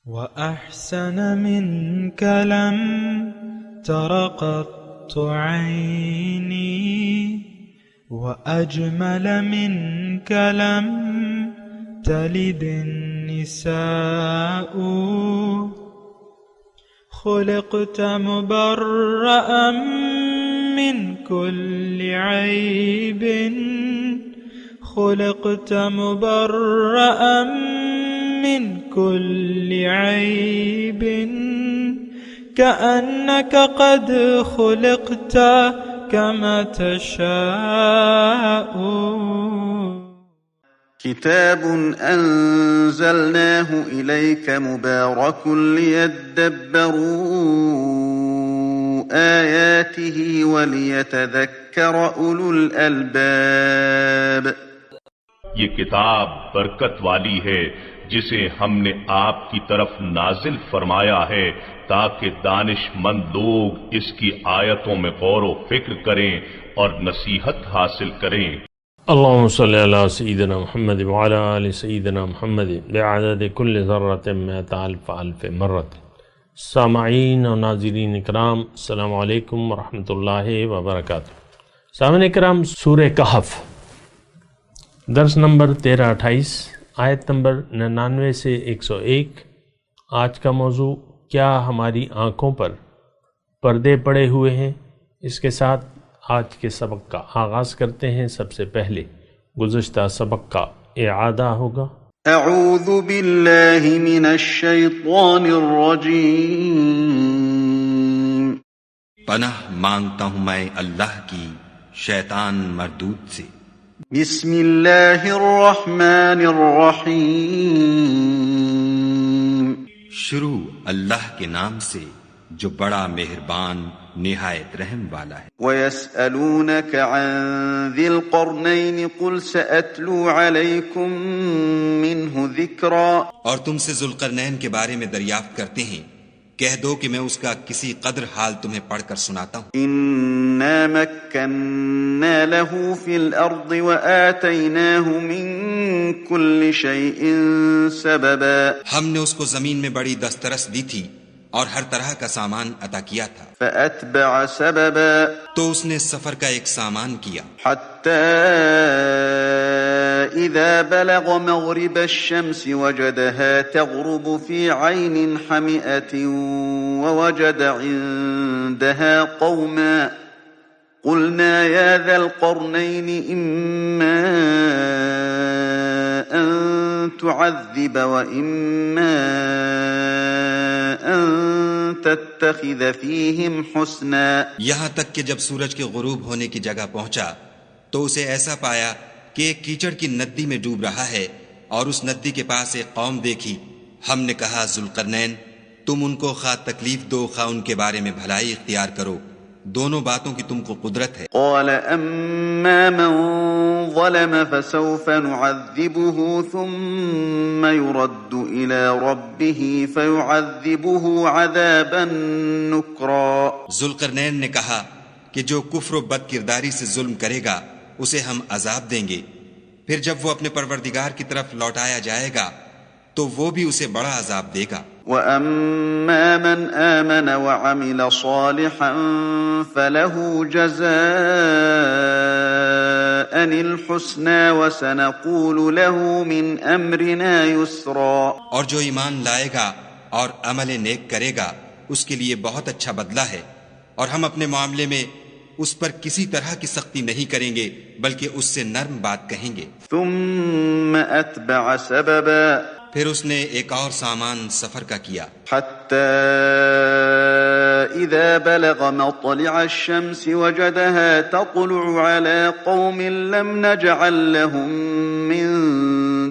وأحسن منك لم تر قط عيني وأجمل منك لم تلد النساء خلقت مبرأ من كل عيب خلقت مبرأ من كل عيب كأنك قد خلقت كما تشاء كتاب أنزلناه إليك مبارك ليدبروا آياته وليتذكر أولو الألباب یہ کتاب برکت والی ہے جسے ہم نے آپ کی طرف نازل فرمایا ہے تاکہ دانش مند لوگ اس کی آیتوں میں غور و فکر کریں اور نصیحت حاصل کریں۔ اللهم صل على سيدنا محمد وعلى آل سيدنا محمد بعدد كل ذرة مئة ألف ألف مرة۔ سامعین اور ناظرین اکرام، السلام علیکم ورحمۃ اللہ وبرکاتہ۔ سامعین اکرام، سورہ کہف درس نمبر 13-28، آیت نمبر 99 سے 101۔ آج کا موضوع کیا ہماری آنکھوں پر پردے پڑے ہوئے ہیں؟ اس کے ساتھ آج کے سبق کا آغاز کرتے ہیں۔ سب سے پہلے گزشتہ سبق کا اعادہ ہوگا۔ اعوذ باللہ من الشیطان الرجیم، پناہ مانگتا ہوں میں اللہ کی شیطان مردود سے۔ بسم اللہ الرحمن الرحیم، شروع اللہ کے نام سے جو بڑا مہربان نہایت رحم والا ہے۔ وَيَسْأَلُونَكَ عَنْ ذِي الْقَرْنَيْنِ قُلْ سَأَتْلُو عَلَيْكُمْ مِنْهُ ذِكْرًا، اور تم سے ذوالقرنین کے بارے میں دریافت کرتے ہیں، کہہ دو کہ میں اس کا کسی قدر حال تمہیں پڑھ کر سناتا ہوں۔ إِنَّا مَكَّنَّا لَهُ فِي الْأَرْضِ وَآتَيْنَاهُ مِنْ كُلِّ شَيْءٍ سَبَبًا، ہم نے اس کو زمین میں بڑی دسترس دی تھی اور ہر طرح کا سامان عطا کیا تھا۔ فَأَتْبَعَ سَبَبًا، تو اس نے سفر کا ایک سامان کیا، حَتَّى إِذَا بَلَغَ مَغْرِبَ الشَّمْسِ وَجَدَهَا تَغْرُبُ فِي عَيْنٍ حَمِئَةٍ وَوَجَدَ عِندَهَا قَوْمًا قُلْنَا يَا ذَا الْقَرْنَيْنِ إِمَّا أَن تُعَذِّبَ وَإِمَّا أَن تَتَّخِذَ فِيهِمْ حُسْنًا، یہاں تک کہ جب سورج کے غروب ہونے کی جگہ پہنچا تو اسے ایسا پایا کہ ایک کیچڑ کی ندی میں ڈوب رہا ہے، اور اس ندی کے پاس ایک قوم دیکھی۔ ہم نے کہا ذوالقرنین، تم ان کو خواہ تکلیف دو خواہ ان کے بارے میں بھلائی اختیار کرو، دونوں باتوں کی تم کو قدرت ہے۔ قال أما من ظلم فسوف نعذبه ثم يرد إلى ربه فيعذبه عذابا نكرا، ذوالقرنین نے کہا کہ جو کفر و بد کرداری سے ظلم کرے گا اسے ہم عذاب دیں گے، پھر جب وہ اپنے پروردگار کی طرف لوٹایا جائے گا تو وہ بھی اسے بڑا عذاب دے گا۔ وَأَمَّا مَنْ آمَنَ وَعَمِلَ صَالِحًا فَلَهُ جَزَاءً الْحُسْنَى وَسَنَقُولُ لَهُ مِنْ أَمْرِنَا يُسْرًا، اور جو ایمان لائے گا اور عمل نیک کرے گا اس کے لیے بہت اچھا بدلہ ہے، اور ہم اپنے معاملے میں اس پر کسی طرح کی سختی نہیں کریں گے بلکہ اس سے نرم بات کہیں گے۔ ثُمَّ أَتْبَعَ سَبَبًا، پھر اس نے ایک اور سامان سفر کا کیا، حتى إذا بلغ مطلع الشمس وجدها تطلع على قوم لم نجعل لهم من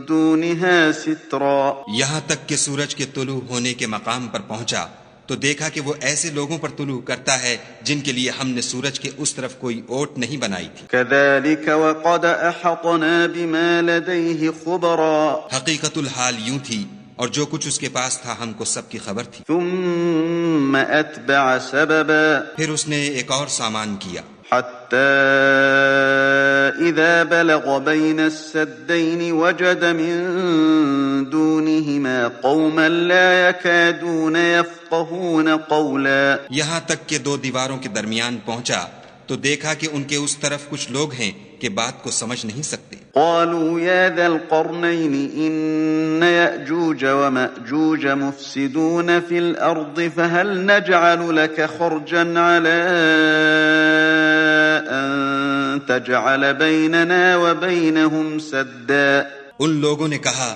دونها سترا، یہاں تک کہ سورج کے طلوع ہونے کے مقام پر پہنچا تو دیکھا کہ وہ ایسے لوگوں پر طلوع کرتا ہے جن کے لیے ہم نے سورج کے اس طرف کوئی اوٹ نہیں بنائی تھی۔ كذلك وقد أحطنا بما لديه خبرا، حقیقت الحال یوں تھی اور جو کچھ اس کے پاس تھا ہم کو سب کی خبر تھی۔ ثم أتبع سببا، پھر اس نے ایک اور سامان کیا، حتى إذا بلغ بين السدين وجد من دونهما قوما لا يكادون يفقهون قولا. یہاں تک کہ دو دیواروں کے درمیان پہنچا تو دیکھا کہ ان کے اس طرف کچھ لوگ ہیں کہ بات کو سمجھ نہیں سکتے. قالوا يا ذا القرنين إن يأجوج ومأجوج مفسدون في الأرض فهل نجعل لك خرجا على أن تجعل بيننا وبينهم سدا. ان لوگوں نے کہا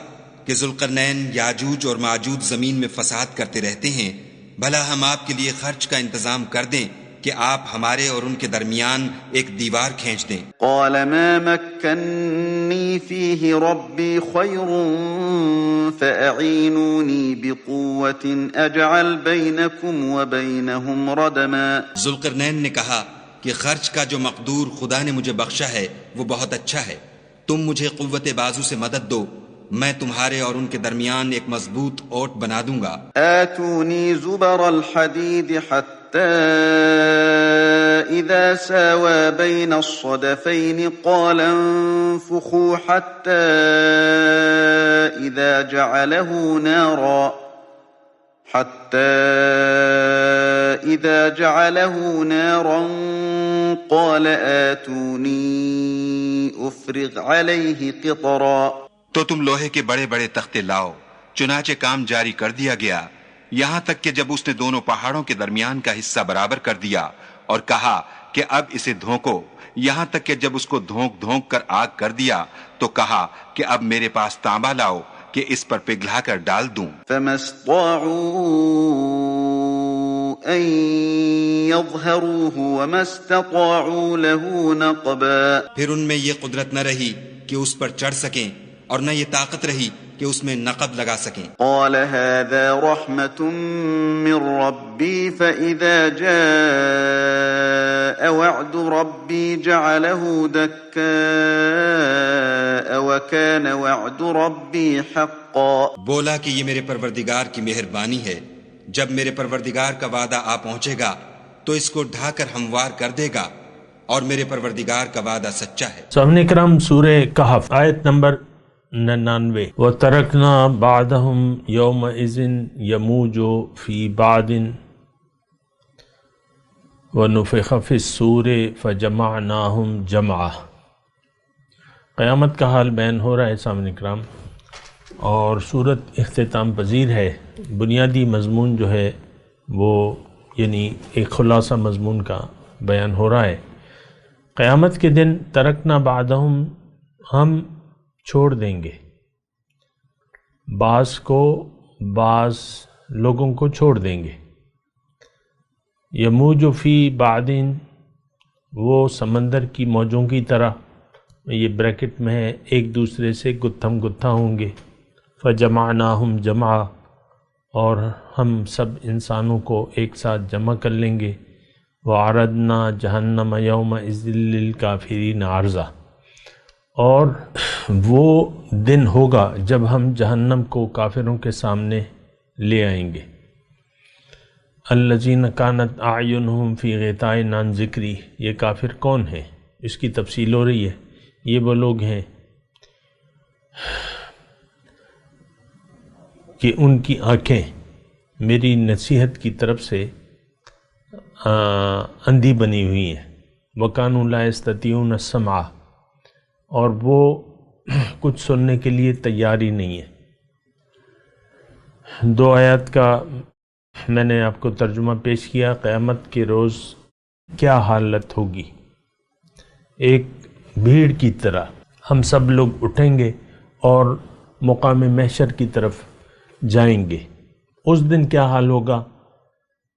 کہ ذوالقرنین یاجوج اور ماجوج زمین میں فساد کرتے رہتے ہیں، بھلا ہم آپ کے لیے خرچ کا انتظام کر دیں کہ آپ ہمارے اور ان کے درمیان ایک دیوار کھینچ دیں. قال ما مكنني فيه ربي خير فأعينوني بقوة أجعل بينكم وبينهم ردما. ذوالقرنین نے کہا کہ خرچ کا جو مقدور خدا نے مجھے بخشا ہے وہ بہت اچھا ہے، تم مجھے قوت بازو سے مدد دو، میں تمہارے اور ان کے درمیان ایک مضبوط اوٹ بنا دوں گا. آتوني زبر الحديد حتى إذا ساوى بين الصدفين قال انفخوا حتى إذا جعله نارا قال آتوني أفرغ عليه قطرا. تو تم لوہے کے بڑے بڑے تختے لاؤ. چنانچہ کام جاری کر دیا گیا یہاں تک کہ جب اس نے دونوں پہاڑوں کے درمیان کا حصہ برابر کر دیا اور کہا کہ اب اسے دھونکو، یہاں تک کہ جب اس کو دھونک دھونک کر آگ کر دیا تو کہا کہ اب میرے پاس تانبا لاؤ کہ اس پر پگھلا کر ڈال دوں. فما استطاعوا ان يظهروه وما استطاعوا له نقبا. پھر ان میں یہ قدرت نہ رہی کہ اس پر چڑھ سکیں اور نہ یہ طاقت رہی کہ اس میں نقب لگا سکیں. قال هذا رحمة من ربي فإذا جاء وعد ربي جعله دكاء وكان وعد ربي حقا. بولا کہ یہ میرے پروردگار کی مہربانی ہے، جب میرے پروردگار کا وعدہ آ پہنچے گا تو اس کو ڈھا کر ہموار کر دے گا، اور میرے پروردگار کا وعدہ سچا ہے. سامعین کرام، سورہ کہف آیت نمبر 99. وَتَرَكْنَا بَعْدَهُمْ يَوْمَئِذٍ يَمُوجُ فِي بَعْدٍ وَنُفِخَ فِي الصُّورِ فَجَمَعْنَاهُمْ جَمْعًا. قیامت کا حال بیان ہو رہا ہے سامعین کرام، اور صورت اختتام پذیر ہے. بنیادی مضمون جو ہے وہ یعنی ایک خلاصہ مضمون کا بیان ہو رہا ہے. قیامت کے دن ترکنا بعدہم، ہم چھوڑ دیں گے بعض کو، بعض لوگوں کو چھوڑ دیں گے. یموج فی بعدن، وہ سمندر کی موجوں کی طرح، یہ بریکٹ میں ہے، ایک دوسرے سے گتھم گتھا ہوں گے. فجمعناہم جمعا، اور ہم سب انسانوں کو ایک ساتھ جمع کر لیں گے. وعرضنا جہنم یومئذ للکافرین عرضا، اور وہ دن ہوگا جب ہم جہنم کو کافروں کے سامنے لے آئیں گے. الذین کانت اعینہم فی غطاء عن ذکری، یہ کافر کون ہیں، اس کی تفصیل ہو رہی ہے. یہ وہ لوگ ہیں کہ ان کی آنکھیں میری نصیحت کی طرف سے اندھی بنی ہوئی ہیں. وَكَانُوا لَا يَسْتَطِيعُونَ السَّمْعَ، اور وہ کچھ سننے کے لیے تیار ہی نہیں ہے. 2 آیات کا میں نے آپ کو ترجمہ پیش کیا. قیامت کے روز کیا حالت ہوگی؟ ایک بھیڑ کی طرح ہم سب لوگ اٹھیں گے اور مقام محشر کی طرف جائیں گے. اس دن کیا حال ہوگا؟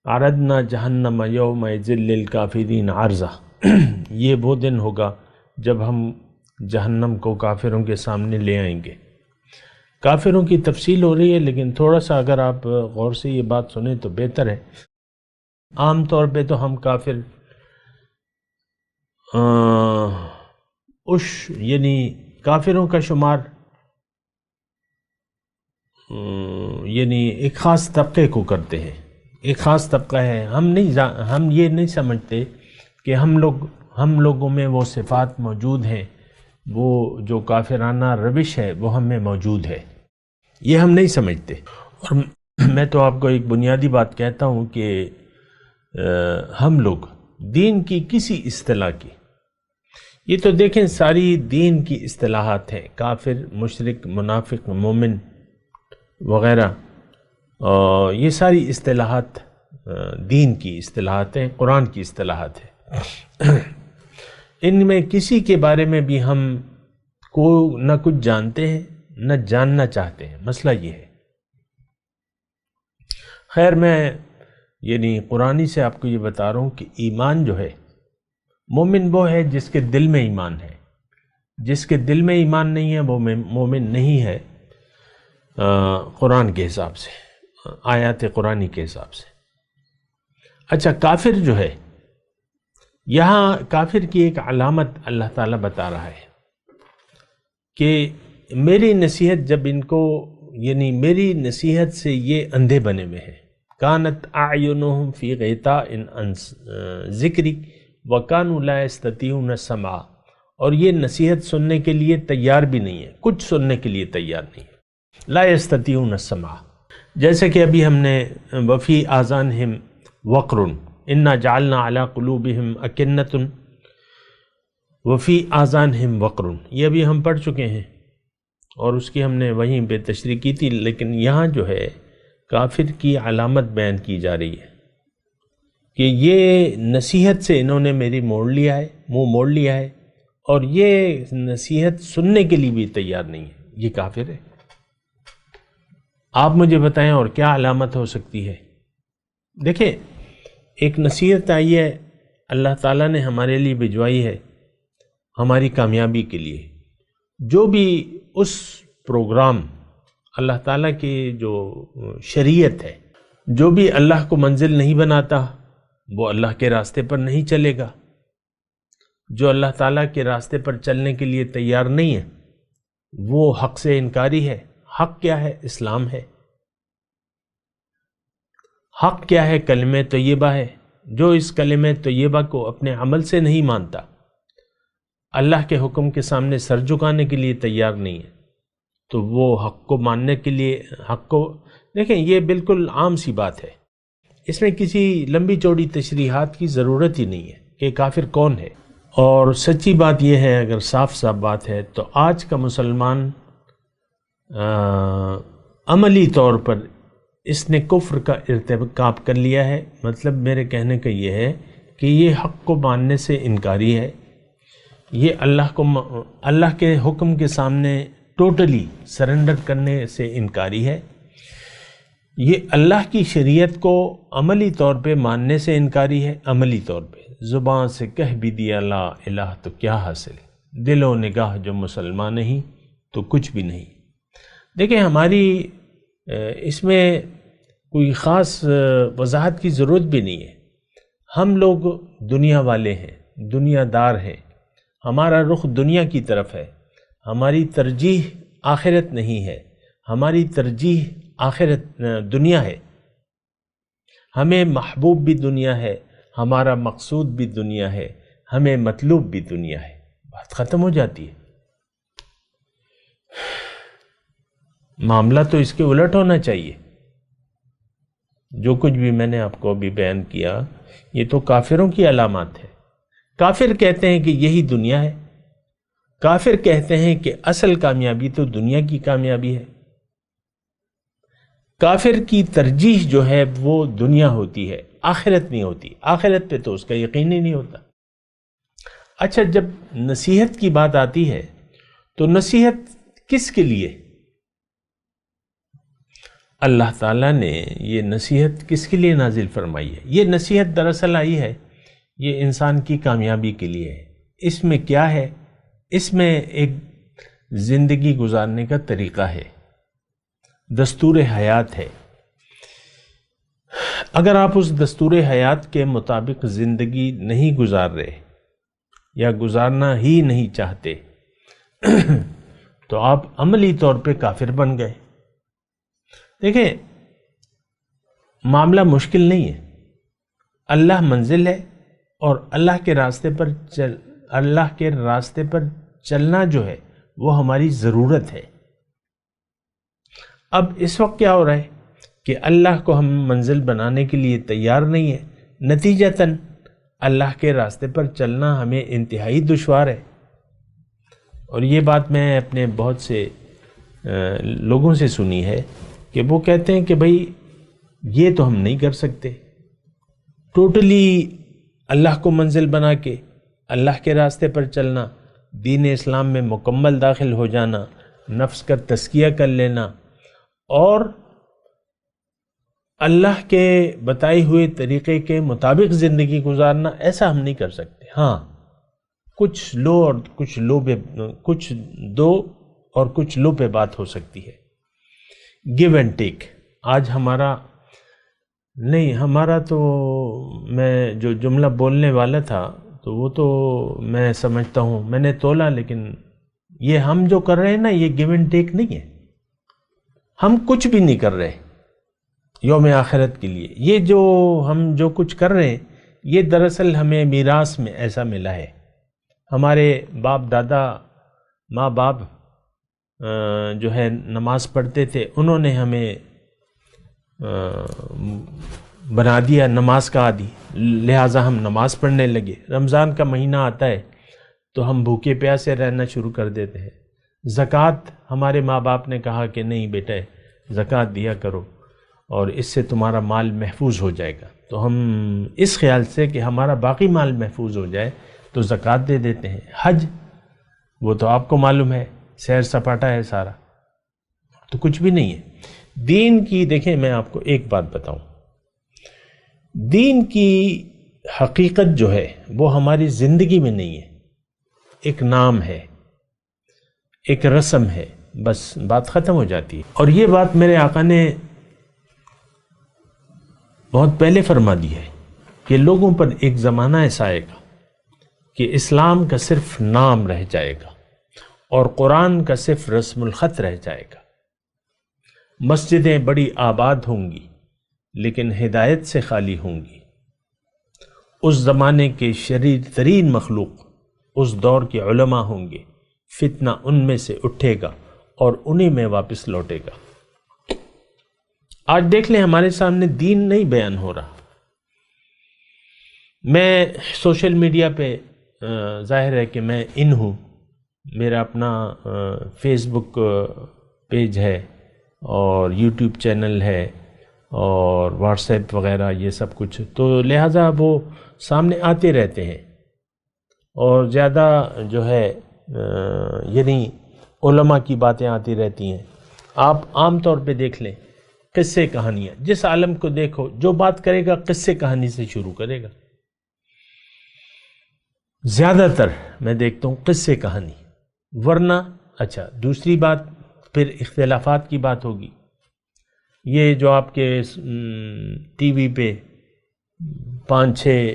عرضنا جہنم یومئذ للکافرین عرضا، یہ وہ دن ہوگا جب ہم جہنم کو کافروں کے سامنے لے آئیں گے. کافروں کی تفصیل ہو رہی ہے، لیکن تھوڑا سا اگر آپ غور سے یہ بات سنیں تو بہتر ہے. عام طور پہ تو ہم کافر یعنی کافروں کا شمار یعنی ایک خاص طبقے کو کرتے ہیں. ایک خاص طبقہ ہے. ہم یہ نہیں سمجھتے کہ ہم لوگ ہم لوگوں میں وہ صفات موجود ہیں، وہ جو کافرانہ روش ہے وہ ہم میں موجود ہے، یہ ہم نہیں سمجھتے۔ اور میں تو آپ کو ایک بنیادی بات کہتا ہوں کہ ہم لوگ دین کی کسی اصطلاح کی، یہ تو دیکھیں ساری دین کی اصطلاحات ہیں، کافر، مشرک، منافق، مومن وغیرہ، یہ ساری اصطلاحات دین کی اصطلاحات ہیں، قرآن کی اصطلاحات ہیں۔ ان میں کسی کے بارے میں بھی ہم کو نہ کچھ جانتے ہیں نہ جاننا چاہتے ہیں، مسئلہ یہ ہے۔ خیر، میں یعنی قرآنی سے آپ کو یہ بتا رہا ہوں کہ ایمان جو ہے، مومن وہ ہے جس کے دل میں ایمان ہے، جس کے دل میں ایمان نہیں ہے وہ مومن نہیں ہے، قرآن کے حساب سے، آیات قرآنی کے حساب سے۔ اچھا، کافر جو ہے، یہاں کافر کی ایک علامت اللہ تعالیٰ بتا رہا ہے کہ میری نصیحت جب ان کو، یعنی میری نصیحت سے یہ اندھے بنے ہوئے ہیں، کانت اعینہم فی غطاء عن ذکری وکانوا لا یستطیعون السمع، اور یہ نصیحت سننے کے لیے تیار بھی نہیں ہے، کچھ سننے کے لیے تیار نہیں ہے، لا یستطیعون السمع۔ جیسے کہ ابھی ہم نے وفی آذانہم وقر انا جعلنا علی قلوبہم اکنۃ وفی آذانہم وقر، یہ ابھی ہم پڑھ چکے ہیں اور اس کی ہم نے وہیں پہ تشریح کی تھی، لیکن یہاں جو ہے کافر کی علامت بیان کی جا رہی ہے کہ یہ نصیحت سے انہوں نے میری موڑ لیا ہے، منہ موڑ لیا ہے، اور یہ نصیحت سننے کے لیے بھی تیار نہیں ہے، یہ کافر ہے۔ آپ مجھے بتائیں اور کیا علامت ہو سکتی ہے؟ دیکھیں، ایک نصیحت آئی ہے، اللہ تعالیٰ نے ہمارے لیے بھجوائی ہے ہماری کامیابی کے لیے۔ جو بھی اس پروگرام، اللہ تعالیٰ کی جو شریعت ہے، جو بھی اللہ کو منزل نہیں بناتا وہ اللہ کے راستے پر نہیں چلے گا۔ جو اللہ تعالیٰ کے راستے پر چلنے کے لیے تیار نہیں ہے وہ حق سے انکاری ہے۔ حق کیا ہے؟ اسلام ہے۔ حق کیا ہے؟ کلمہ طیبہ ہے۔ جو اس کلمہ طیبہ کو اپنے عمل سے نہیں مانتا، اللہ کے حکم کے سامنے سر جھکانے کے لیے تیار نہیں ہے، تو وہ حق کو ماننے کے لیے، حق کو دیکھیں، یہ بالکل عام سی بات ہے، اس میں کسی لمبی چوڑی تشریحات کی ضرورت ہی نہیں ہے کہ کافر کون ہے۔ اور سچی بات یہ ہے، اگر صاف صاف بات ہے، تو آج کا مسلمان عملی طور پر اس نے کفر کا ارتکاب کر لیا ہے۔ مطلب میرے کہنے کا یہ ہے کہ یہ حق کو ماننے سے انکاری ہے، یہ اللہ کے حکم کے سامنے ٹوٹلی سرنڈر کرنے سے انکاری ہے، یہ اللہ کی شریعت کو عملی طور پہ ماننے سے انکاری ہے۔ عملی طور پہ زبان سے کہہ بھی دیا لا الہ تو کیا حاصل، دل و نگاہ جو مسلمان نہیں تو کچھ بھی نہیں۔ دیکھیں، ہماری اس میں کوئی خاص وضاحت کی ضرورت بھی نہیں ہے۔ ہم لوگ دنیا والے ہیں، دنیا دار ہیں، ہمارا رخ دنیا کی طرف ہے، ہماری ترجیح آخرت نہیں ہے، ہماری ترجیح دنیا ہے، ہمیں محبوب بھی دنیا ہے، ہمارا مقصود بھی دنیا ہے، ہمیں مطلوب بھی دنیا ہے، بات ختم ہو جاتی ہے۔ معاملہ تو اس کے الٹ ہونا چاہیے۔ جو کچھ بھی میں نے آپ کو ابھی بیان کیا یہ تو کافروں کی علامات ہے۔ کافر کہتے ہیں کہ یہی دنیا ہے، کافر کہتے ہیں کہ اصل کامیابی تو دنیا کی کامیابی ہے، کافر کی ترجیح جو ہے وہ دنیا ہوتی ہے، آخرت نہیں ہوتی، آخرت پہ تو اس کا یقین ہی نہیں ہوتا۔ اچھا، جب نصیحت کی بات آتی ہے تو نصیحت کس کے لیے؟ اللہ تعالیٰ نے یہ نصیحت کس کے لیے نازل فرمائی ہے؟ یہ نصیحت دراصل آئی ہے، یہ انسان کی کامیابی کے لیے ہے۔ اس میں کیا ہے؟ اس میں ایک زندگی گزارنے کا طریقہ ہے، دستور حیات ہے۔ اگر آپ اس دستور حیات کے مطابق زندگی نہیں گزار رہے یا گزارنا ہی نہیں چاہتے تو آپ عملی طور پہ کافر بن گئے۔ دیکھیں، معاملہ مشکل نہیں ہے، اللہ منزل ہے، اور اللہ کے راستے پر چلنا جو ہے وہ ہماری ضرورت ہے۔ اب اس وقت کیا ہو رہا ہے کہ اللہ کو ہم منزل بنانے کے لیے تیار نہیں ہے، نتیجتاً اللہ کے راستے پر چلنا ہمیں انتہائی دشوار ہے۔ اور یہ بات میں اپنے بہت سے لوگوں سے سنی ہے کہ وہ کہتے ہیں کہ بھائی یہ تو ہم نہیں کر سکتے، ٹوٹلی اللہ کو منزل بنا کے اللہ کے راستے پر چلنا، دین اسلام میں مکمل داخل ہو جانا، نفس کا تزکیہ کر لینا اور اللہ کے بتائے ہوئے طریقے کے مطابق زندگی گزارنا، ایسا ہم نہیں کر سکتے۔ ہاں، کچھ دو اور کچھ لو پہ بات ہو سکتی ہے، گیو اینڈ ٹیک۔ آج ہمارا تو میں جو جملہ بولنے والا تھا تو وہ تو میں سمجھتا ہوں میں نے تولا، لیکن یہ ہم جو کر رہے ہیں نا یہ گیو اینڈ ٹیک نہیں ہے، ہم کچھ بھی نہیں کر رہے یوم آخرت کے لیے۔ یہ ہم جو کچھ کر رہے ہیں یہ دراصل ہمیں میراث میں ایسا ملا ہے۔ ہمارے باپ دادا ماں باپ جو ہے نماز پڑھتے تھے، انہوں نے ہمیں بنا دیا نماز کا عادی، لہٰذا ہم نماز پڑھنے لگے۔ رمضان کا مہینہ آتا ہے تو ہم بھوکے پیاسے رہنا شروع کر دیتے ہیں۔ زکوٰۃ ہمارے ماں باپ نے کہا کہ نہیں بیٹا زکوٰۃ دیا کرو اور اس سے تمہارا مال محفوظ ہو جائے گا، تو ہم اس خیال سے کہ ہمارا باقی مال محفوظ ہو جائے تو زکوٰۃ دے دیتے ہیں۔ حج وہ تو آپ کو معلوم ہے، سیر سپاٹا ہے سارا، تو کچھ بھی نہیں ہے۔ دین کی دیکھیں میں آپ کو ایک بات بتاؤں، دین کی حقیقت جو ہے وہ ہماری زندگی میں نہیں ہے، ایک نام ہے، ایک رسم ہے، بس بات ختم ہو جاتی ہے۔ اور یہ بات میرے آقا نے بہت پہلے فرما دی ہے کہ لوگوں پر ایک زمانہ ایسا آئے گا کہ اسلام کا صرف نام رہ جائے گا اور قرآن کا صرف رسم الخط رہ جائے گا۔ مسجدیں بڑی آباد ہوں گی لیکن ہدایت سے خالی ہوں گی۔ اس زمانے کے شریر ترین مخلوق اس دور کے علماء ہوں گے، فتنہ ان میں سے اٹھے گا اور انہی میں واپس لوٹے گا۔ آج دیکھ لیں ہمارے سامنے دین نہیں بیان ہو رہا۔ میں سوشل میڈیا پہ ظاہر ہے کہ میں ہوں، میرا اپنا فیس بک پیج ہے اور یوٹیوب چینل ہے اور واٹس ایپ وغیرہ یہ سب کچھ، تو لہٰذا وہ سامنے آتے رہتے ہیں اور زیادہ جو ہے یعنی علماء کی باتیں آتی رہتی ہیں۔ آپ عام طور پہ دیکھ لیں قصے کہانیاں، جس عالم کو دیکھو جو بات کرے گا قصے کہانی سے شروع کرے گا، زیادہ تر میں دیکھتا ہوں قصے کہانی، ورنہ اچھا دوسری بات پھر اختلافات کی بات ہوگی۔ یہ جو آپ کے ٹی وی پہ 5-6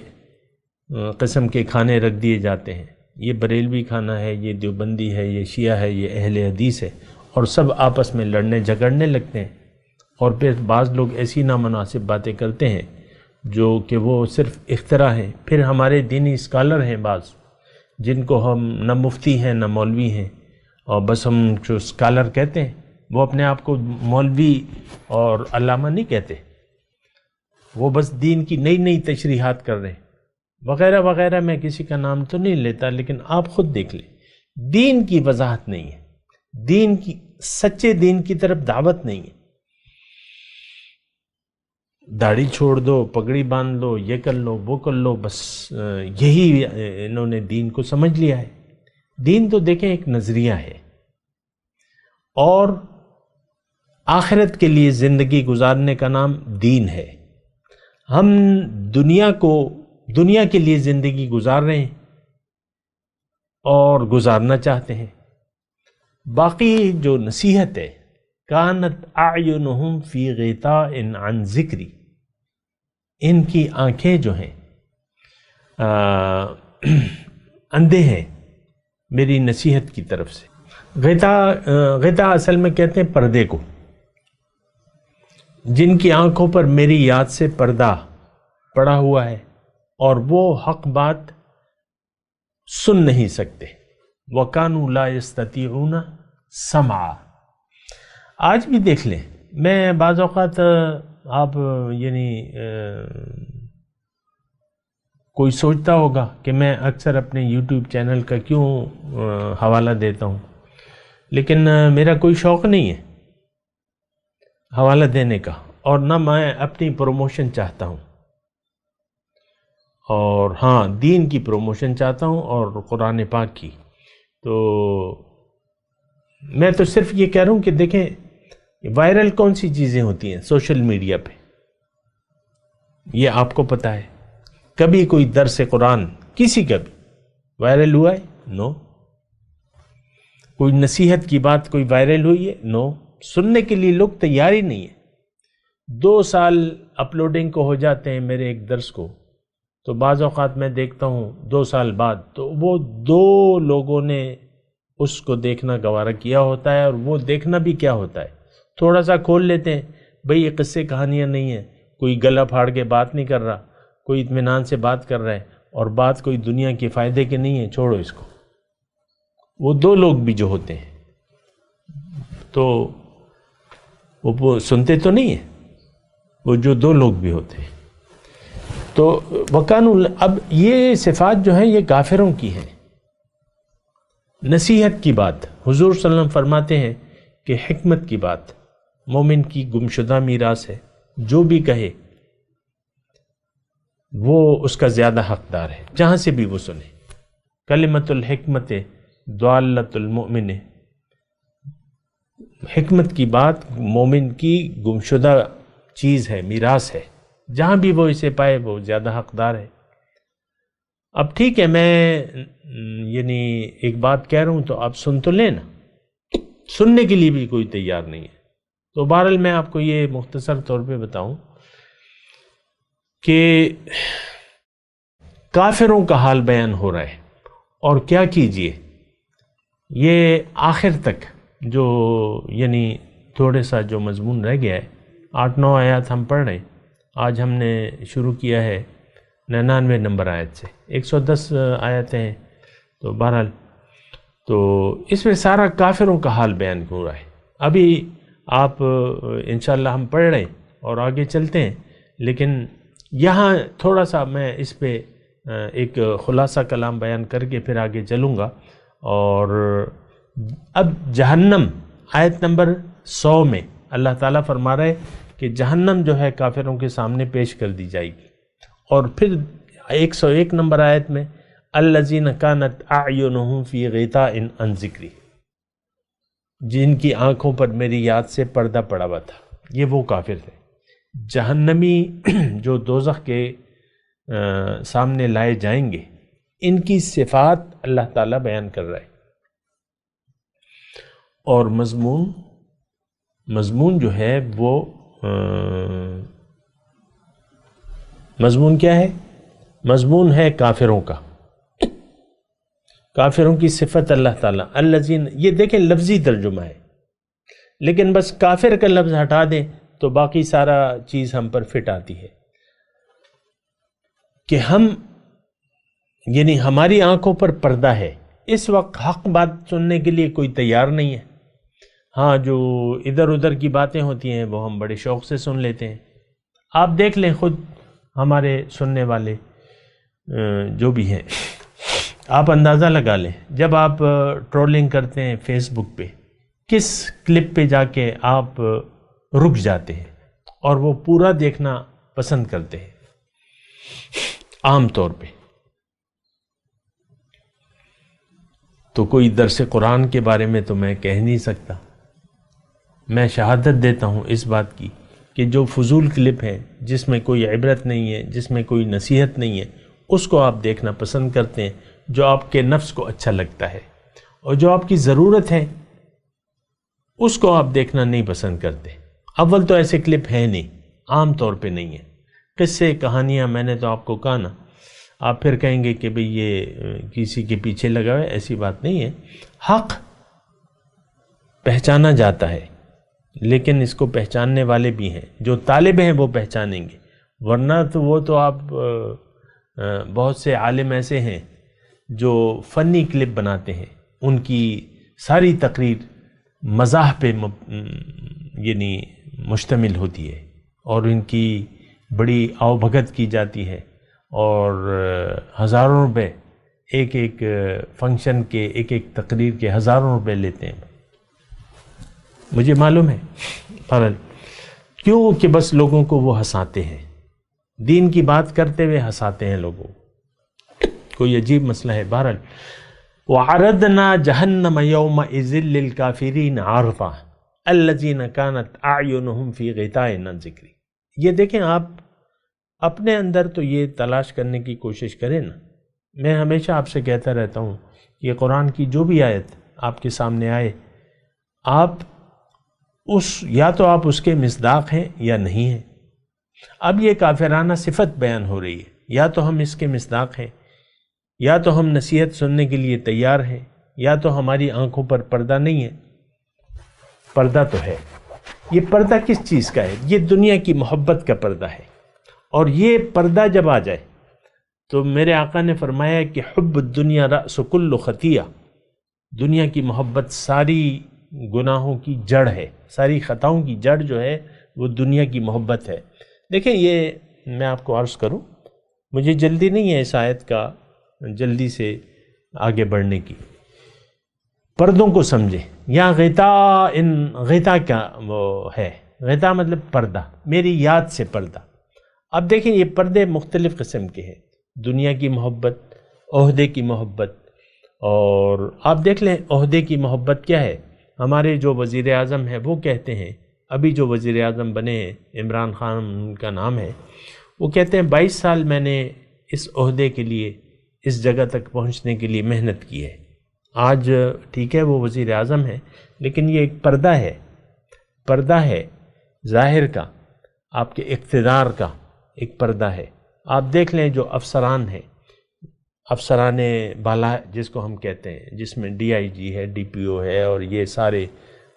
قسم کے کھانے رکھ دیے جاتے ہیں، یہ بریلوی کھانا ہے، یہ دیوبندی ہے، یہ شیعہ ہے، یہ اہل حدیث ہے، اور سب آپس میں لڑنے جھگڑنے لگتے ہیں۔ اور پھر بعض لوگ ایسی نامناسب باتیں کرتے ہیں جو کہ وہ صرف اختراع ہیں۔ پھر ہمارے دینی اسکالر ہیں بعض، جن کو ہم نہ مفتی ہیں نہ مولوی ہیں، اور بس ہم جو اسکالر کہتے ہیں، وہ اپنے آپ کو مولوی اور علامہ نہیں کہتے، وہ بس دین کی نئی نئی تشریحات کر رہے ہیں وغیرہ وغیرہ۔ میں کسی کا نام تو نہیں لیتا، لیکن آپ خود دیکھ لیں، دین کی وضاحت نہیں ہے، دین کی سچے دین کی طرف دعوت نہیں ہے۔ داڑھی چھوڑ دو، پگڑی باندھ لو، یہ کر لو وہ کر لو، بس یہی انہوں نے دین کو سمجھ لیا ہے۔ دین تو دیکھیں ایک نظریہ ہے، اور آخرت کے لیے زندگی گزارنے کا نام دین ہے۔ ہم دنیا کے لیے زندگی گزار رہے ہیں اور گزارنا چاہتے ہیں۔ باقی جو نصیحت ہے، کانت اعینہم فی غطاء عن ذکری، ان کی آنکھیں جو ہیں اندھے ہیں میری نصیحت کی طرف سے۔ غطاء اصل میں کہتے ہیں پردے کو، جن کی آنکھوں پر میری یاد سے پردہ پڑا ہوا ہے، اور وہ حق بات سن نہیں سکتے. وَكَانُوا لَا يَسْتَطِيعُونَ سَمْعًا. آج بھی دیکھ لیں، میں بعض اوقات آپ یعنی کوئی سوچتا ہوگا کہ میں اکثر اپنے یوٹیوب چینل کا کیوں حوالہ دیتا ہوں، لیکن میرا کوئی شوق نہیں ہے حوالہ دینے کا، اور نہ میں اپنی پروموشن چاہتا ہوں، اور ہاں دین کی پروموشن چاہتا ہوں اور قرآن پاک کی. تو میں تو صرف یہ کہہ رہا ہوں کہ دیکھیں وائرل کون سی چیزیں ہوتی ہیں سوشل میڈیا پہ، یہ آپ کو پتہ ہے. کبھی کوئی درس قرآن کسی کا بھی وائرل ہوا ہے؟ نو. کوئی نصیحت کی بات کوئی وائرل ہوئی ہے؟ نو. سننے کے لیے لوگ تیار ہی نہیں ہے. 2 سال اپلوڈنگ کو ہو جاتے ہیں میرے ایک درس کو، تو بعض اوقات میں دیکھتا ہوں 2 سال بعد تو وہ 2 لوگوں نے اس کو دیکھنا گوارا کیا ہوتا ہے، اور وہ دیکھنا بھی کیا ہوتا ہے، تھوڑا سا کھول لیتے ہیں، بھئی یہ قصے کہانیاں نہیں ہیں، کوئی گلا پھاڑ کے بات نہیں کر رہا، کوئی اطمینان سے بات کر رہا ہے، اور بات کوئی دنیا کے فائدے کے نہیں ہے، چھوڑو اس کو. وہ 2 لوگ بھی جو ہوتے ہیں تو وہ سنتے تو نہیں ہیں، وہ جو 2 لوگ بھی ہوتے ہیں. تو اب یہ صفات جو ہیں یہ کافروں کی ہیں. نصیحت کی بات، حضور صلی اللہ علیہ وسلم فرماتے ہیں کہ حکمت کی بات مومن کی گمشدہ میراث ہے، جو بھی کہے وہ اس کا زیادہ حقدار ہے، جہاں سے بھی وہ سنے. کلمۃ الحکمت ضالۃ المؤمن، حکمت کی بات مومن کی گمشدہ چیز ہے، میراث ہے، جہاں بھی وہ اسے پائے وہ زیادہ حقدار ہے. اب ٹھیک ہے، میں یعنی ایک بات کہہ رہا ہوں تو آپ سن تو لیں نا، سننے کے لیے بھی کوئی تیار نہیں ہے. تو بہرحال میں آپ کو یہ مختصر طور پہ بتاؤں کہ کافروں کا حال بیان ہو رہا ہے، اور کیا کیجئے یہ آخر تک جو یعنی تھوڑے سا جو مضمون رہ گیا ہے، 8-9 آیات ہم پڑھ رہے ہیں. آج ہم نے شروع کیا ہے 99 نمبر آیت سے، 110 آیتیں ہیں. تو بہرحال تو اس میں سارا کافروں کا حال بیان ہو رہا ہے. ابھی آپ انشاءاللہ ہم پڑھ رہے ہیں اور آگے چلتے ہیں، لیکن یہاں تھوڑا سا میں اس پہ ایک خلاصہ کلام بیان کر کے پھر آگے چلوں گا. اور اب جہنم آیت نمبر 100 میں اللہ تعالیٰ فرما رہا ہے کہ جہنم جو ہے کافروں کے سامنے پیش کر دی جائے گی. اور پھر 101 نمبر آیت میں الذین کانت اعینہم فی غطاء عن ذکری، جن کی آنکھوں پر میری یاد سے پردہ پڑا ہوا تھا، یہ وہ کافر تھے. جہنمی جو دوزخ کے سامنے لائے جائیں گے، ان کی صفات اللہ تعالیٰ بیان کر رہا ہے. اور مضمون جو ہے وہ مضمون کیا ہے؟ مضمون ہے کافروں کا، کافروں کی صفت اللہ تعالیٰ. الذین، یہ دیکھیں لفظی ترجمہ ہے، لیکن بس کافر کا لفظ ہٹا دیں تو باقی سارا چیز ہم پر فٹ آتی ہے کہ ہم یعنی ہماری آنکھوں پر پردہ ہے. اس وقت حق بات سننے کے لیے کوئی تیار نہیں ہے. ہاں جو ادھر ادھر کی باتیں ہوتی ہیں وہ ہم بڑے شوق سے سن لیتے ہیں. آپ دیکھ لیں خود ہمارے سننے والے جو بھی ہیں، آپ اندازہ لگا لیں جب آپ ٹرولنگ کرتے ہیں فیس بک پہ، کس کلپ پہ جا کے آپ رک جاتے ہیں اور وہ پورا دیکھنا پسند کرتے ہیں عام طور پہ. تو کوئی درس قرآن کے بارے میں تو میں کہہ نہیں سکتا. میں شہادت دیتا ہوں اس بات کی کہ جو فضول کلپ ہے، جس میں کوئی عبرت نہیں ہے، جس میں کوئی نصیحت نہیں ہے، اس کو آپ دیکھنا پسند کرتے ہیں. جو آپ کے نفس کو اچھا لگتا ہے اور جو آپ کی ضرورت ہے اس کو آپ دیکھنا نہیں پسند کرتے. اول تو ایسے کلپ ہیں نہیں، عام طور پہ نہیں ہے. قصے کہانیاں میں نے تو آپ کو کہا نا، آپ پھر کہیں گے کہ بھئی یہ کسی کے پیچھے لگا ہے، ایسی بات نہیں ہے. حق پہچانا جاتا ہے، لیکن اس کو پہچاننے والے بھی ہیں. جو طالب ہیں وہ پہچانیں گے، ورنہ تو وہ تو آپ بہت سے عالم ایسے ہیں جو فنی کلپ بناتے ہیں، ان کی ساری تقریر مزاح پہ یعنی مشتمل ہوتی ہے، اور ان کی بڑی آؤ بھگت کی جاتی ہے، اور ہزاروں روپے ایک ایک فنکشن کے، ایک ایک تقریر کے ہزاروں روپے لیتے ہیں۔ مجھے معلوم ہے کیوں کہ بس لوگوں کو وہ ہنساتے ہیں، دین کی بات کرتے ہوئے ہنساتے ہیں لوگوں، کوئی عجیب مسئلہ ہے۔ بہرحال وَعَرَضْنَا جَهَنَّمَ يَوْمَئِذٍ لِّلْكَافِرِينَ عَرْضًا الَّذِينَ كَانَتْ أَعْيُنُهُمْ فِي غِطَاءٍ عَن ذِكْرِي۔ یہ دیکھیں، آپ اپنے اندر تو یہ تلاش کرنے کی کوشش کریں نا۔ میں ہمیشہ آپ سے کہتا رہتا ہوں، یہ قرآن کی جو بھی آیت آپ کے سامنے آئے، آپ یا تو آپ اس کے مصداق ہیں یا نہیں ہیں۔ اب یہ کافرانہ صفت بیان ہو رہی ہے، یا تو ہم اس کے مصداق ہیں، یا تو ہم نصیحت سننے کے لیے تیار ہیں، یا تو ہماری آنکھوں پر پردہ نہیں ہے۔ پردہ تو ہے۔ یہ پردہ کس چیز کا ہے؟ یہ دنیا کی محبت کا پردہ ہے، اور یہ پردہ جب آ جائے تو میرے آقا نے فرمایا کہ حب الدنیا رأس کل خطیہ، دنیا کی محبت ساری گناہوں کی جڑ ہے، ساری خطاؤں کی جڑ جو ہے وہ دنیا کی محبت ہے۔ دیکھیں، یہ میں آپ کو عرض کروں، مجھے جلدی نہیں ہے اس آیت کا جلدی سے آگے بڑھنے کی۔ پردوں کو سمجھیں، یہاں غطا کیا وہ ہے؟ غطا مطلب پردہ، میری یاد سے پردہ۔ اب دیکھیں، یہ پردے مختلف قسم کے ہیں، دنیا کی محبت، عہدے کی محبت، اور آپ دیکھ لیں عہدے کی محبت کیا ہے۔ ہمارے جو وزیر اعظم ہیں وہ کہتے ہیں، ابھی جو وزیر اعظم بنے ہیں عمران خان ان کا نام ہے، وہ کہتے ہیں 22 سال میں نے اس عہدے کے لیے، اس جگہ تک پہنچنے کے لیے محنت کی ہے۔ آج ٹھیک ہے وہ وزیر اعظم ہے، لیکن یہ ایک پردہ ہے، پردہ ہے ظاہر کا، آپ کے اقتدار کا ایک پردہ ہے۔ آپ دیکھ لیں جو افسران ہیں، افسران بالا جس کو ہم کہتے ہیں، جس میں ڈی آئی جی ہے، ڈی پی او ہے، اور یہ سارے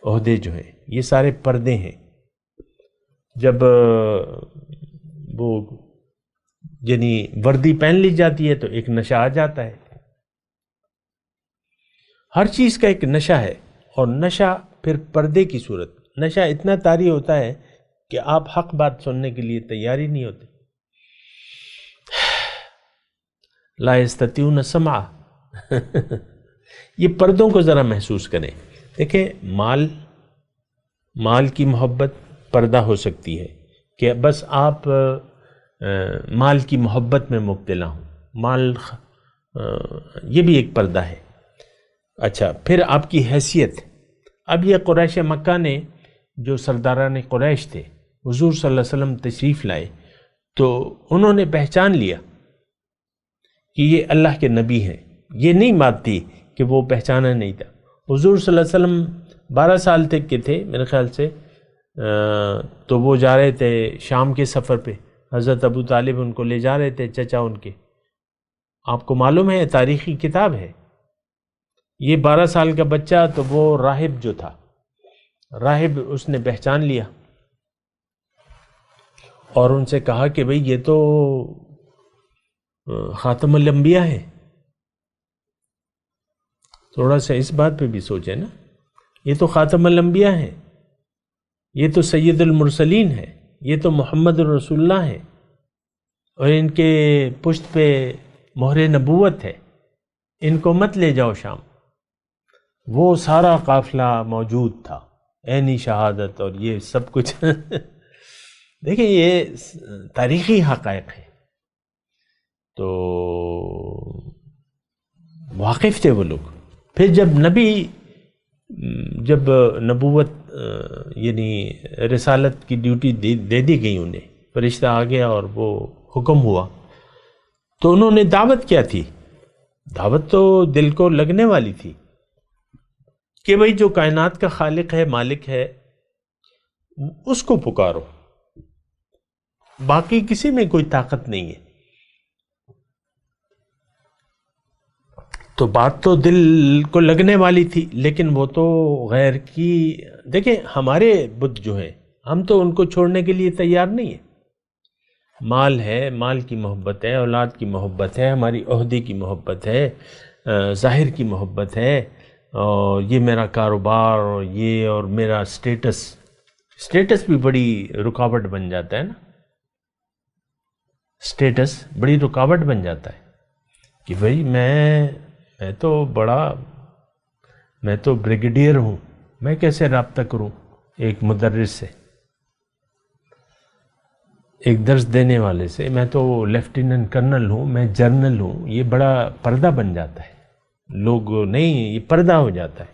عہدے جو ہیں یہ سارے پردے ہیں۔ جب وہ یعنی وردی پہن لی جاتی ہے تو ایک نشہ آ جاتا ہے۔ ہر چیز کا ایک نشہ ہے، اور نشہ پھر پردے کی صورت، نشہ اتنا طاری ہوتا ہے کہ آپ حق بات سننے کے لیے تیار ہی نہیں ہوتے۔ لا یستطیعون سمع یہ پردوں کو ذرا محسوس کریں۔ دیکھیں، مال کی محبت پردہ ہو سکتی ہے کہ بس آپ مال کی محبت میں مبتلا ہوں، مال یہ بھی ایک پردہ ہے۔ اچھا، پھر آپ کی حیثیت۔ اب یہ قریش مکہ نے، جو سرداران قریش تھے، حضور صلی اللہ علیہ وسلم تشریف لائے تو انہوں نے پہچان لیا کہ یہ اللہ کے نبی ہیں۔ یہ نہیں مانتی کہ وہ پہچانا نہیں تھا۔ حضور صلی اللہ علیہ وسلم 12 سال تک کے تھے میرے خیال سے، تو وہ جا رہے تھے شام کے سفر پہ، حضرت ابو طالب ان کو لے جا رہے تھے، چچا ان کے۔ آپ کو معلوم ہے، تاریخی کتاب ہے، یہ 12 سال کا بچہ، تو وہ راہب جو تھا، راہب اس نے پہچان لیا اور ان سے کہا کہ بھئی یہ تو خاتم الانبیاء ہے۔ تھوڑا سا اس بات پہ بھی سوچیں نا، یہ تو خاتم الانبیاء ہے، یہ تو سید المرسلین ہے، یہ تو محمد رسول اللہ ہے، اور ان کے پشت پہ مہر نبوت ہے، ان کو مت لے جاؤ شام۔ وہ سارا قافلہ موجود تھا، عینی شہادت اور یہ سب کچھ دیکھیں، یہ تاریخی حقائق ہے، تو واقف تھے وہ لوگ۔ پھر جب نبوت یعنی رسالت کی ڈیوٹی دے دی گئی انہیں، فرشتہ آ گیا اور وہ حکم ہوا، تو انہوں نے دعوت کیا تھی؟ دعوت تو دل کو لگنے والی تھی کہ بھئی جو کائنات کا خالق ہے، مالک ہے، اس کو پکارو، باقی کسی میں کوئی طاقت نہیں ہے۔ تو بات تو دل کو لگنے والی تھی، لیکن وہ تو غیر کی، دیکھیں ہمارے بت جو ہیں، ہم تو ان کو چھوڑنے کے لیے تیار نہیں ہیں۔ مال ہے، مال کی محبت ہے، اولاد کی محبت ہے، ہماری عہدے کی محبت ہے، ظاہر کی محبت ہے، اور یہ میرا کاروبار اور یہ اور میرا سٹیٹس بھی بڑی رکاوٹ بن جاتا ہے نا، سٹیٹس بڑی رکاوٹ بن جاتا ہے کہ بھئی میں تو بریگیڈیئر ہوں، میں کیسے رابطہ کروں ایک مدرس سے، ایک درس دینے والے سے، میں تو لیفٹیننٹ کرنل ہوں، میں جرنل ہوں، یہ بڑا پردہ بن جاتا ہے، لوگ نہیں، یہ پردہ ہو جاتا ہے۔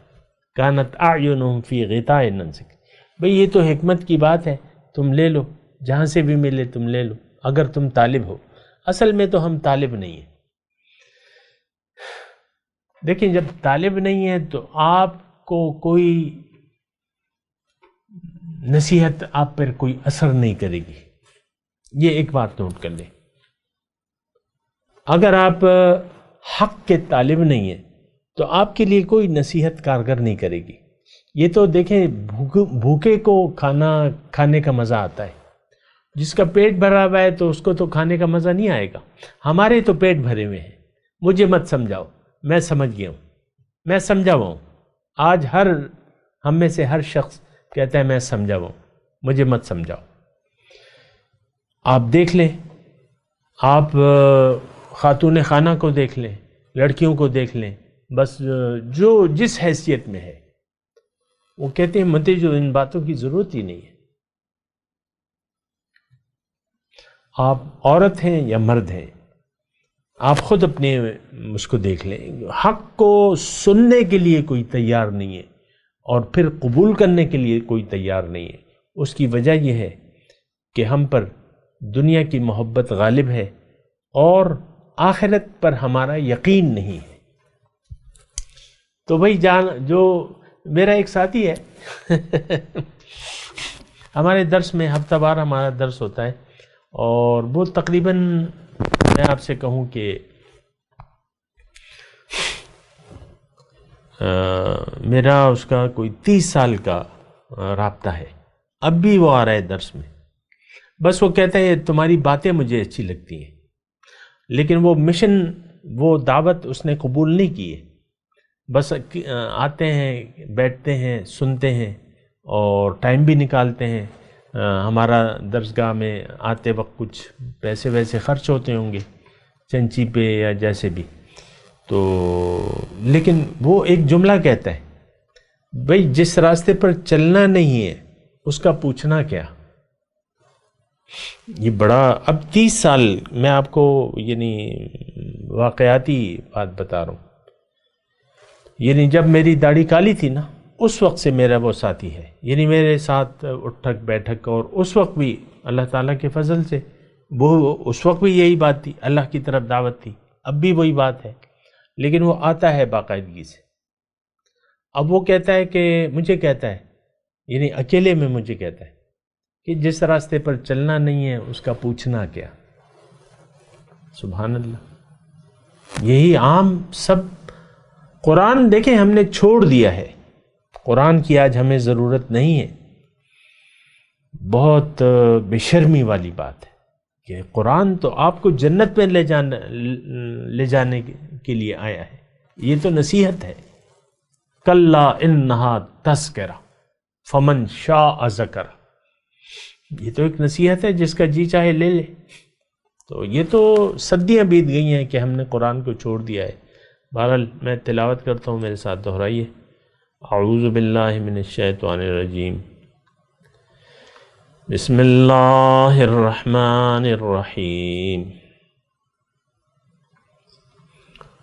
کانت اعینہم فی غطاء عن ذکر، بھئی یہ تو حکمت کی بات ہے، تم لے لو، جہاں سے بھی ملے تم لے لو اگر تم طالب ہو۔ اصل میں تو ہم طالب نہیں ہیں۔ دیکھیں جب طالب نہیں ہے تو آپ کو کوئی نصیحت آپ پر کوئی اثر نہیں کرے گی، یہ ایک بات نوٹ کر لیں۔ اگر آپ حق کے طالب نہیں ہیں تو آپ کے لیے کوئی نصیحت کارگر نہیں کرے گی۔ یہ تو دیکھیں بھوکے کو کھانے کا مزہ آتا ہے، جس کا پیٹ بھرا ہوا ہے تو اس کو تو کھانے کا مزہ نہیں آئے گا۔ ہمارے تو پیٹ بھرے ہوئے ہیں، مجھے مت سمجھاؤ، میں سمجھ گیا ہوں، میں سمجھا ہوا ہوں۔ آج ہم میں سے ہر شخص کہتا ہے میں سمجھا ہوا ہوں، مجھے مت سمجھاؤ۔ آپ دیکھ لیں، آپ خاتون خانہ کو دیکھ لیں، لڑکیوں کو دیکھ لیں، بس جو جس حیثیت میں ہے وہ کہتے ہیں مجھے جو ان باتوں کی ضرورت ہی نہیں ہے۔ آپ عورت ہیں یا مرد ہیں، آپ خود اپنے اس کو دیکھ لیں، حق کو سننے کے لیے کوئی تیار نہیں ہے اور پھر قبول کرنے کے لیے کوئی تیار نہیں ہے۔ اس کی وجہ یہ ہے کہ ہم پر دنیا کی محبت غالب ہے اور آخرت پر ہمارا یقین نہیں ہے۔ تو بھائی جو میرا ایک ساتھی ہے ہمارے درس میں ہفتہ وار ہمارا درس ہوتا ہے، اور وہ تقریباً میں آپ سے کہوں کہ میرا اس کا کوئی 30 سال کا رابطہ ہے، اب بھی وہ آ رہا ہے درس میں۔ بس وہ کہتا ہے تمہاری باتیں مجھے اچھی لگتی ہیں، لیکن وہ مشن، وہ دعوت اس نے قبول نہیں کی ہے۔ بس آتے ہیں، بیٹھتے ہیں، سنتے ہیں اور ٹائم بھی نکالتے ہیں۔ ہمارا درسگاہ میں آتے وقت کچھ پیسے ویسے خرچ ہوتے ہوں گے چنچی پہ یا جیسے بھی، تو لیکن وہ ایک جملہ کہتا ہے، بھئی جس راستے پر چلنا نہیں ہے اس کا پوچھنا کیا۔ یہ بڑا، اب 30 سال میں آپ کو یعنی واقعاتی بات بتا رہا ہوں، یعنی جب میری داڑھی کالی تھی نا اس وقت سے میرا وہ ساتھی ہے، یعنی میرے ساتھ اٹھک بیٹھک، اور اس وقت بھی اللہ تعالیٰ کے فضل سے وہ اس وقت بھی یہی بات تھی، اللہ کی طرف دعوت تھی، اب بھی وہی بات ہے، لیکن وہ آتا ہے باقاعدگی سے۔ اب وہ کہتا ہے کہ مجھے کہتا ہے، یعنی اکیلے میں مجھے کہتا ہے کہ جس راستے پر چلنا نہیں ہے اس کا پوچھنا کیا۔ سبحان اللہ، یہی عام سب قرآن دیکھیں ہم نے چھوڑ دیا ہے، قرآن کی آج ہمیں ضرورت نہیں ہے۔ بہت بے شرمی والی بات ہے کہ قرآن تو آپ کو جنت میں لے جانے کے لیے آیا ہے، یہ تو نصیحت ہے۔ کلا انہا تذکرہ فمن شاء ذکر، یہ تو ایک نصیحت ہے، جس کا جی چاہے لے لے۔ تو یہ تو صدیاں بیت گئی ہیں کہ ہم نے قرآن کو چھوڑ دیا ہے۔ بہرحال میں تلاوت کرتا ہوں، میرے ساتھ دہرائیے۔ اعوذ باللہ من الشیطان الرجیم، بسم اللہ الرحمن الرحیم۔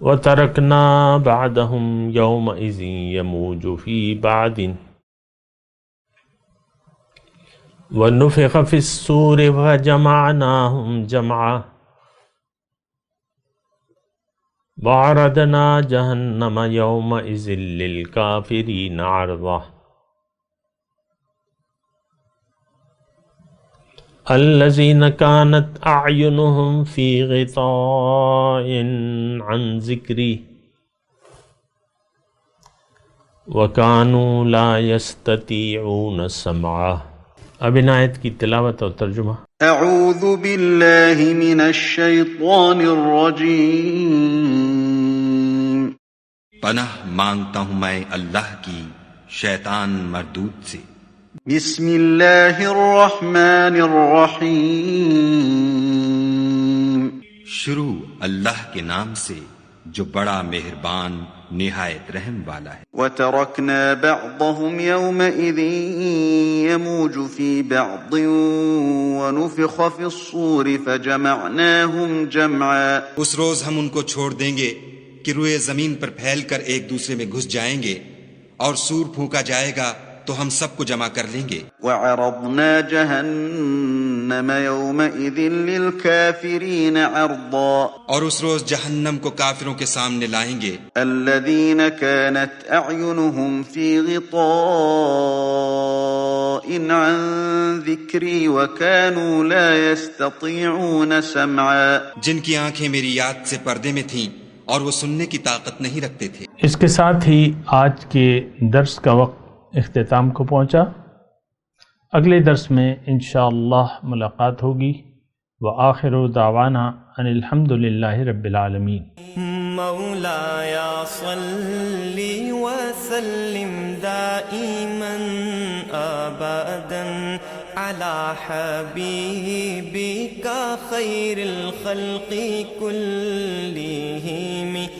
وَتَرَكْنَا بَعْدَهُمْ يَوْمَئِذٍ يَمُوجُ فِي بَعْدٍ وَنُفِخَ فِي الصُّورِ فَجَمَعْنَاهُمْ جَمْعًا وَعَرَضْنَا جَهَنَّمَ يَوْمَئِذٍ لِلْكَافِرِينَ عَرْضًا الَّذِينَ كَانَتْ أَعْيُنُهُمْ فِي غِطَاءٍ عَنْ ذِكْرِي وَكَانُوا لَا يَسْتَطِيعُونَ سَمْعًا اب ان آیت کی تلاوت اور ترجمہ۔ اعوذ باللہ من الشیطان الرجیم، پناہ مانگتا ہوں میں اللہ کی شیطان مردود سے۔ بسم اللہ الرحمن الرحیم، شروع اللہ کے نام سے جو بڑا مہربان نہایت رحم والا ہے۔ وترکنا بعضهم یومئذ یموج فی بعض ونفخ فی الصور فجمعناهم جمعا۔ اس روز ہم ان کو چھوڑ دیں گے کہ روئے زمین پر پھیل کر ایک دوسرے میں گھس جائیں گے، اور سور پھونکا جائے گا تو ہم سب کو جمع کر لیں گے۔ وعرضنا جہنم یومئذ للکافرین عرضا، اور اس روز جہنم کو کافروں کے سامنے لائیں گے۔ الذین كانت اعینهم فی غطاء عن ذکری وكانوا لا يستطيعون سمعا، جن کی آنکھیں میری یاد سے پردے میں تھیں اور وہ سننے کی طاقت نہیں رکھتے تھے۔ اس کے ساتھ ہی آج کے درس کا وقت اختتام کو پہنچا۔ اگلے درس میں انشاءاللہ ملاقات ہوگی۔ وآخر دعوانا ان الحمد للہ رب العالمین۔ مولایا صلی وسلم دائما ابدا علی حبیبک خیر الخلق کلہم۔